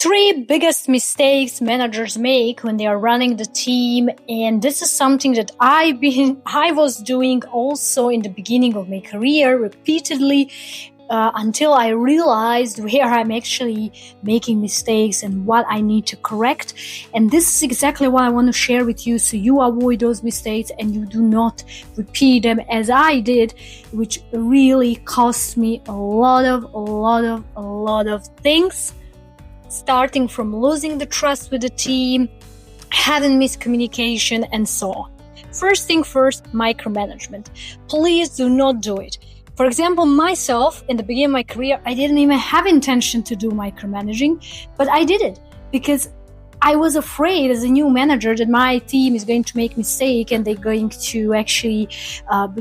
Three biggest mistakes managers make when they are running the team, and this is something that I was doing also in the beginning of my career repeatedly until I realized where I'm actually making mistakes and what I need to correct. And this is exactly what I want to share with you, so you avoid those mistakes and you do not repeat them as I did, which really cost me a lot of things. Starting from losing the trust with the team, having miscommunication, and so on. First thing first, micromanagement. Please do not do it. For example, myself, in the beginning of my career, I didn't even have intention to do micromanaging, but I did it because I was afraid as a new manager that my team is going to make mistake and they're going to actually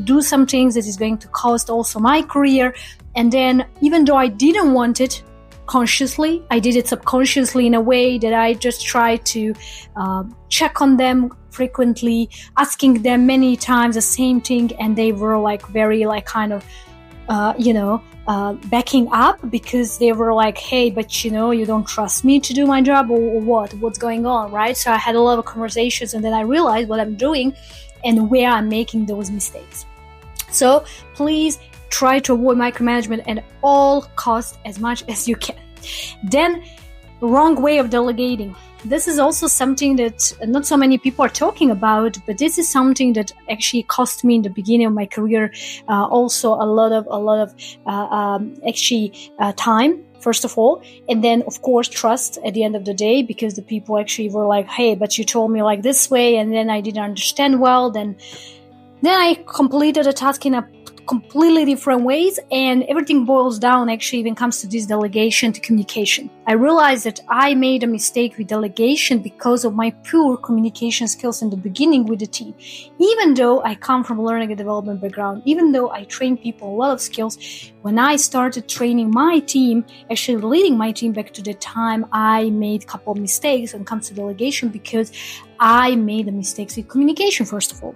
do some things that is going to cost also my career. And then even though I didn't want it, consciously, I did it subconsciously in a way that I just tried to check on them frequently, asking them many times the same thing, and they were like very like kind of backing up because they were like, hey, but you don't trust me to do my job, or what's going on, right? So I had a lot of conversations, and then I realized what I'm doing and where I'm making those mistakes. So please try to avoid micromanagement at all costs as much as you can. Then, wrong way of delegating. This is also something that not so many people are talking about, but this is something that actually cost me in the beginning of my career also a lot of time, first of all, and then of course trust at the end of the day, because the people actually were like, hey, but you told me like this way, and then I didn't understand well, then I completed a task in a completely different ways, and everything boils down actually when it comes to this delegation to communication. I realized that I made a mistake with delegation because of my poor communication skills in the beginning with the team. Even though I come from learning and development background, even though I train people a lot of skills, when I started training my team, actually leading my team back to the time, I made a couple of mistakes when it comes to delegation because I made the mistakes with communication, first of all.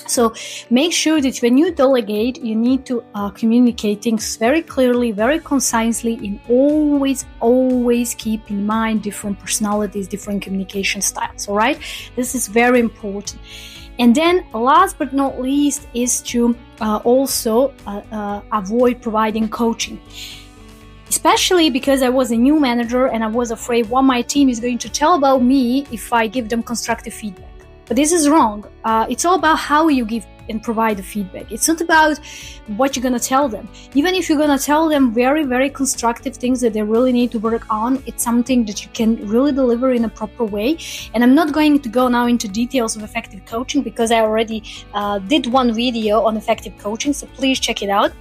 So make sure that when you delegate, you need to communicate things very clearly, very concisely, and always keep in mind different personalities, different communication styles, all right? This is very important. And then last but not least is to also avoid providing coaching. Especially because I was a new manager and I was afraid what my team is going to tell about me if I give them constructive feedback. But this is wrong. It's all about how you give and provide the feedback. It's not about what you're going to tell them. Even if you're going to tell them very constructive things that they really need to work on, it's something that you can really deliver in a proper way. And I'm not going to go now into details of effective coaching because I already did one video on effective coaching, so please check it out.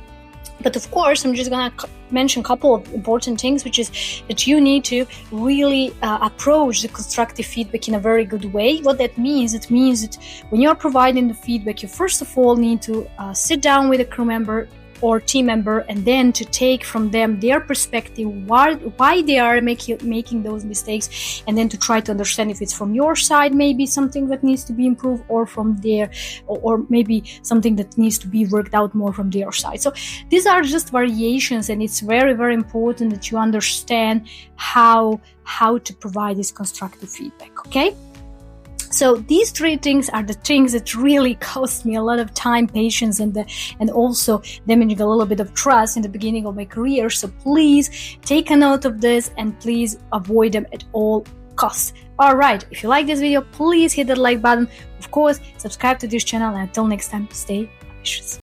But of course, I'm just going to mention a couple of important things, which is that you need to really approach the constructive feedback in a very good way. What that means, it means that when you're providing the feedback, you first of all need to sit down with a crew member or team member, and then to take from them their perspective, why they are making those mistakes, and then to try to understand if it's from your side, maybe something that needs to be improved, or from their, or maybe something that needs to be worked out more from their side. So these are just variations, and it's very important that you understand how to provide this constructive feedback, okay? So these three things are the things that really cost me a lot of time, patience, and also damaging a little bit of trust in the beginning of my career. So please take a note of this and please avoid them at all costs. All right, if you like this video, please hit that like button. Of course, subscribe to this channel, and until next time, stay ambitious.